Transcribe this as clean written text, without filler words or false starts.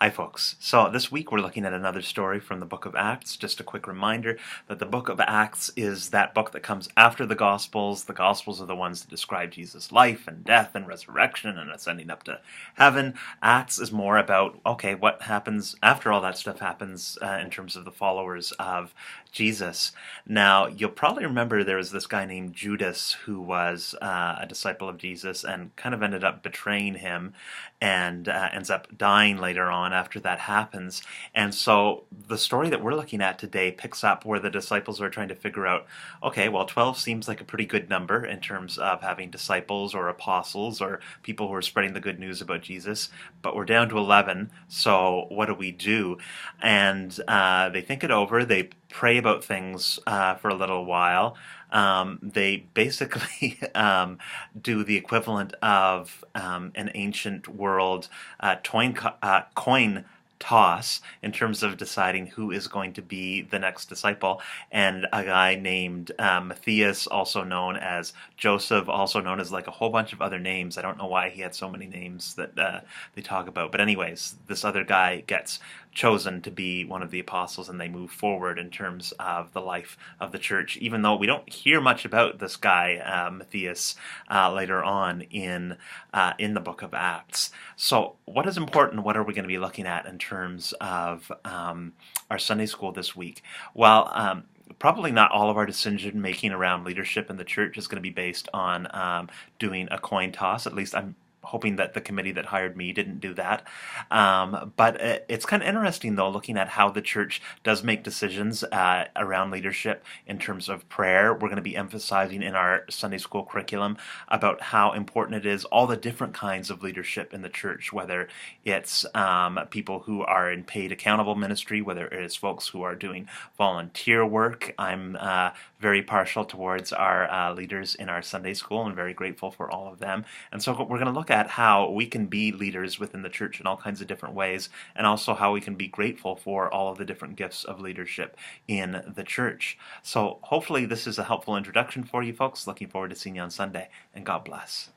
Hi folks. So this week we're looking at another story from the book of Acts. Just a quick reminder that the book of Acts is that book that comes after the Gospels. The Gospels are the ones that describe Jesus' life and death and resurrection and ascending up to heaven. Acts is more about, okay, what happens after all that stuff happens in terms of the followers of Jesus. Now, you'll probably remember there was this guy named Judas who was a disciple of Jesus and kind of ended up betraying him and ends up dying later on after that happens. And so the story that we're looking at today picks up where the disciples are trying to figure out, okay, well, 12 seems like a pretty good number in terms of having disciples or apostles or people who are spreading the good news about Jesus, but we're down to 11, so what do we do? And they think it over, they pray about things for a little while. They basically do the equivalent of an ancient world coin toss in terms of deciding who is going to be the next disciple. And a guy named Matthias, also known as Joseph, also known as like a whole bunch of other names. I don't know why he had so many names that they talk about. But anyways, this other guy gets chosen to be one of the apostles, and they move forward in terms of the life of the church, even though we don't hear much about this guy, Matthias, later on in the book of Acts. So what is important? What are we going to be looking at in terms of our Sunday school this week? Well, probably not all of our decision making around leadership in the church is going to be based on doing a coin toss. At least I'm hoping that the committee that hired me didn't do that. But it's kind of interesting, though, looking at how the church does make decisions around leadership in terms of prayer. We're going to be emphasizing in our Sunday school curriculum about how important it is, all the different kinds of leadership in the church, whether it's people who are in paid accountable ministry, whether it is folks who are doing volunteer work. I'm very partial towards our leaders in our Sunday school and very grateful for all of them. And so we're going to look at how we can be leaders within the church in all kinds of different ways, and also how we can be grateful for all of the different gifts of leadership in the church. So hopefully this is a helpful introduction for you folks. Looking forward to seeing you on Sunday, and God bless.